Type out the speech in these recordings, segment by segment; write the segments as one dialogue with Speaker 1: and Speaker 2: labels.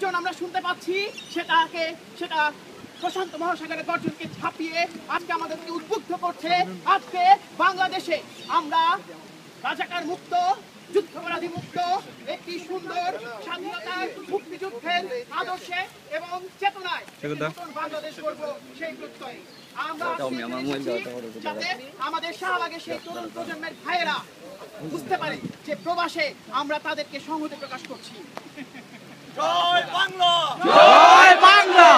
Speaker 1: গর্জন আমরা শুনতে পাচ্ছি, সেটা প্রশান্ত মহাসাগরের গর্জনকে ছাপিয়ে আজকে আমাদেরকে উদ্বুদ্ধ করছে। আজকে বাংলাদেশে আমরা রাজাকার মুক্ত, যুদ্ধাপরাধী মুক্ত একটি সুন্দর স্বাধীনতার মুক্তিযুদ্ধের আদর্শে এবং চেতনায় বাংলাদেশ করব, সেই প্রত্যয়ে আমরা যাতে আমাদের শাহবাগে সেই তরুণ প্রজন্মের ভাইয়েরা বুঝতে পারে যে প্রবাসে আমরা তাদেরকে সংহতি প্রকাশ করছি।
Speaker 2: জয় বাংলা,
Speaker 3: জয় বাংলা,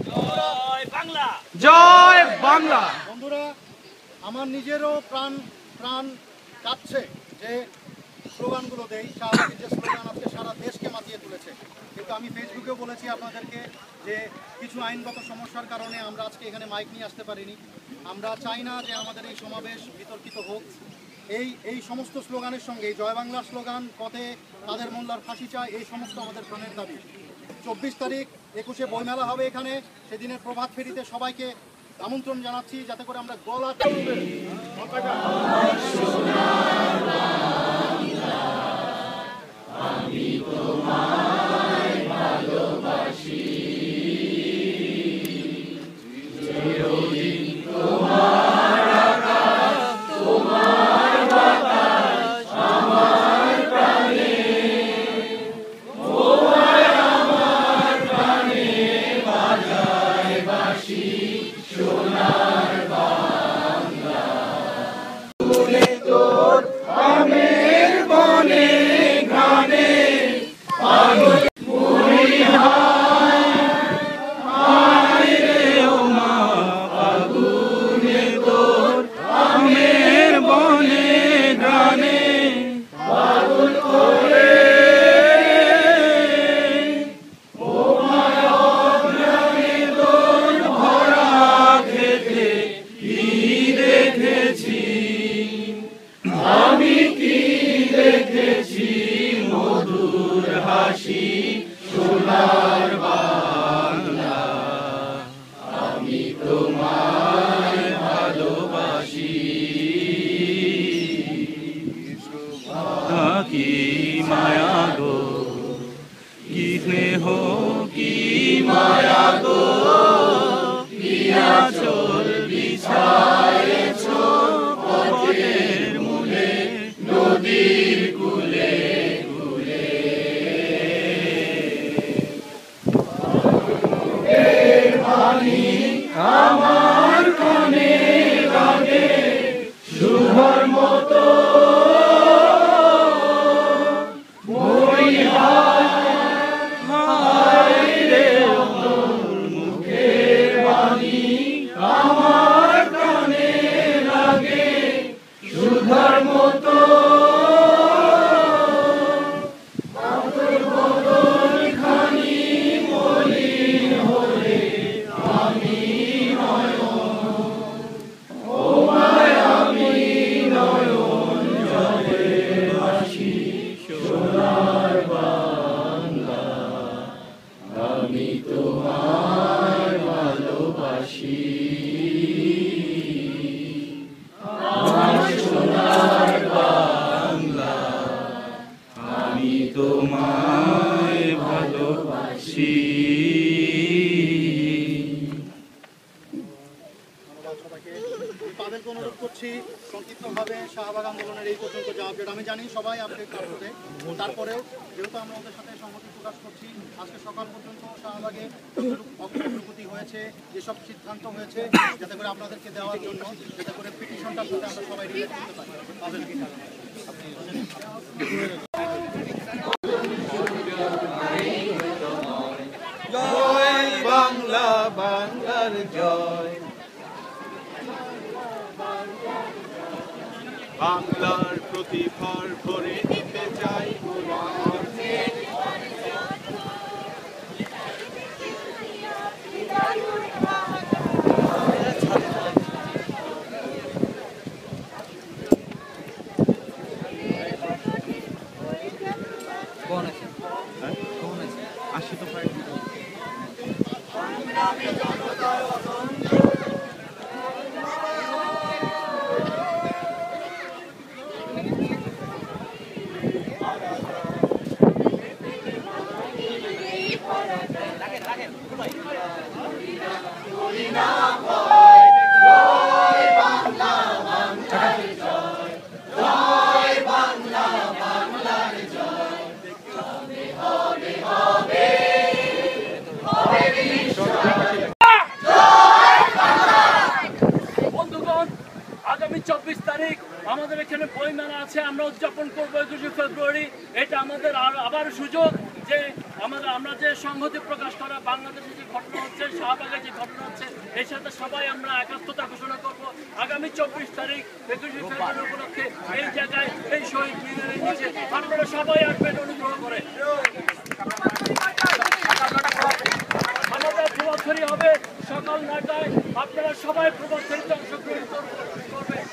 Speaker 2: জয় বাংলা,
Speaker 3: জয় বাংলা।
Speaker 4: বন্ধুরা, আমার নিজেরও প্রাণ কাঁপছে যে স্লোগানগুলো দেই। শাহবাগের যে স্লোগান আজকে সারা দেশকে মাতিয়ে তুলেছে, কিন্তু আমি ফেসবুকেও বলেছি আপনাদেরকে যে কিছু আইনগত সমস্যার কারণে আমরা আজকে এখানে মাইক নিয়ে আসতে পারিনি। আমরা চাই না যে আমাদের এই সমাবেশ বিতর্কিত হোক। এই সমস্ত স্লোগানের সঙ্গে জয় বাংলার স্লোগান, পথে তাদের মোল্লার ফাঁসি চায়, এই সমস্ত আমাদের প্রাণের দাবি। 24 তারিখ 21শে বইমেলা হবে এখানে। সেদিনের প্রভাত ফেরিতে সবাইকে আমন্ত্রণ জানাচ্ছি, যাতে করে আমরা গলা সংক্ষিপ্তভাবে শাহবাগ আন্দোলনের এই পর্যন্ত যা আপডেট। আমি জানি সবাই আপডেট করতে, তারপরেও যেহেতু আমরা ওদের সাথে সংহতি প্রকাশ করছি, আজকে সকাল পর্যন্ত শাহবাগে অগ্রগতি হয়েছে, যেসব সিদ্ধান্ত হয়েছে যাতে করে আপনাদেরকে দেওয়ার জন্য, যাতে করে পিটিশনটার সাথে আমরা সবাই রিলেট করতে পারি।
Speaker 3: জয় বাংলা, বাংলার জয়। বাংলার প্রতিভার ভরে দিতে চাই আসি তো পাই
Speaker 2: বন্ধুগণ, আগামী 24 তারিখ আমাদের এখানে বইমেলা আছে, আমরা উদযাপন করবো 21শে ফেব্রুয়ারি। এটা আমাদের আবার সুযোগ যে আমরা যে সংহতি প্রকাশ করা, বাংলাদেশে যে ঘটনা হচ্ছে, শাহবাগে যে ঘটনা হচ্ছে, এর সাথে সবাই আমরা একাত্মতা ঘোষণা করব। আগামী 24 তারিখ 21শে ফেব্রুয়ারি উপলক্ষে এই জায়গায় এই শহীদ মিনারের নিচে আপনারা সবাই আসবেন অনুগ্রহ করে। আমাদের প্রভাতফেরি হবে সকাল 9টায়, আপনারা সবাই প্রভাতফেরিতে অংশগ্রহণ করবেন।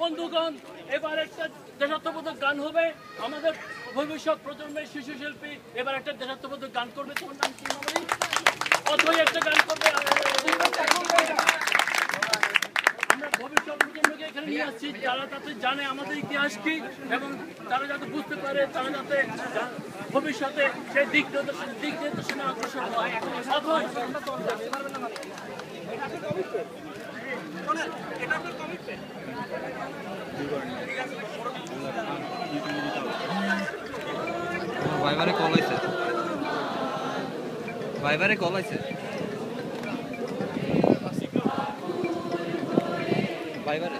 Speaker 2: বন্ধুগণ, এবার একটা দেশাত্মবোধক গান হবে। আমাদের ভবিষ্যৎ প্রজন্মের শিশু শিল্পী এবার একটা দেশাত্মবোধক গান করবে। তোমার নাম কি? অথই একটা গান করবে। আমরা ভবিষ্যৎ প্রজন্মকে এখানে নিয়ে আসছি, যারা যাতে জানে আমাদের ইতিহাস কি এবং তারা যাতে বুঝতে পারে, তারা যাতে ভবিষ্যতে সেই দিক নির্দেশনা অগ্রসর হয়। অথই
Speaker 5: ভাইবারে কল আইছে, ভাইবারে কল আইছে, ভাইবারে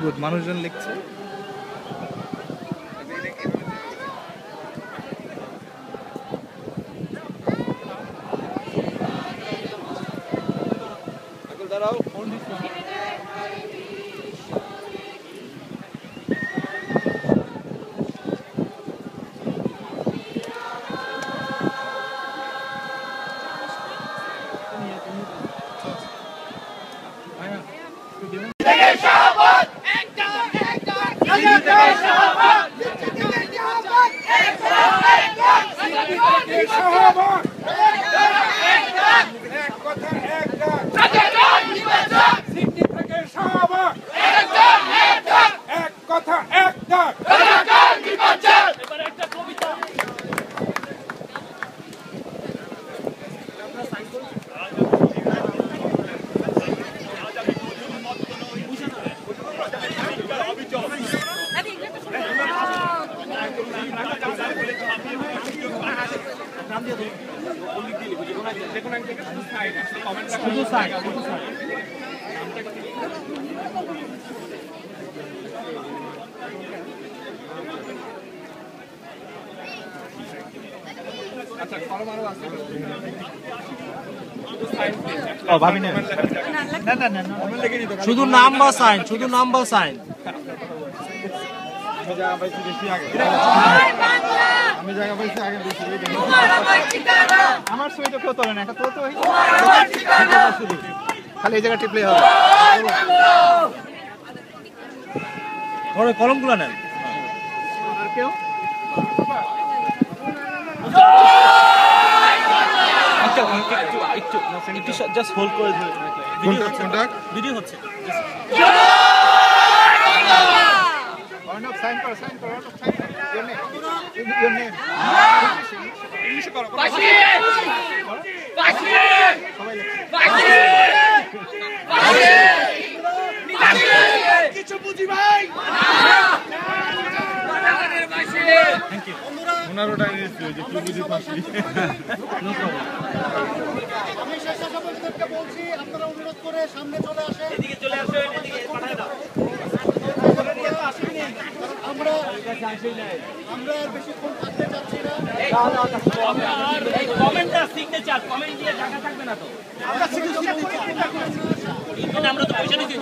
Speaker 3: গুড, মানুষজন লিখছে।
Speaker 2: এবার একটা কবিতা
Speaker 6: শুধু নাম বা সাইন, শুধু নাম বা সাইন।
Speaker 3: আমি জায়গা পাইছি আগে বেশি। আমার ছবি তো কেউ তোলে না, একটা তোলতে হয় খালি এই জায়গা টিপলেই হবে।
Speaker 6: পরে কলমগুলো নেন।
Speaker 3: আর কেউ
Speaker 6: একটু জাস্ট হোল্ড করে ধরে। ভিডিও হচ্ছে।
Speaker 3: অর্ণব সাইন করো, সাইন করো, অর্ণব সাইন করো। Your name. ইংলিশে করো। কিছু বুঝি ভাই। ওনারও টাইম দিয়েছিল যে কি বুঝি ফাঁসি।
Speaker 4: আমি স্বেচ্ছাসেবকদেরকে বলছি আপনারা অনুরোধ করে সামনে চলে আসেন।
Speaker 6: এদিকে চলে আসো, এদিকে পাঠায় দাও।
Speaker 4: আমরা আর বেশিক্ষণ থাকতে চাচ্ছি না।
Speaker 6: এই কমেন্টটা সিগনেচার, কমেন্ট দিয়ে ঢাকা থাকবে না তো। আমরা তো পয়সা নিতে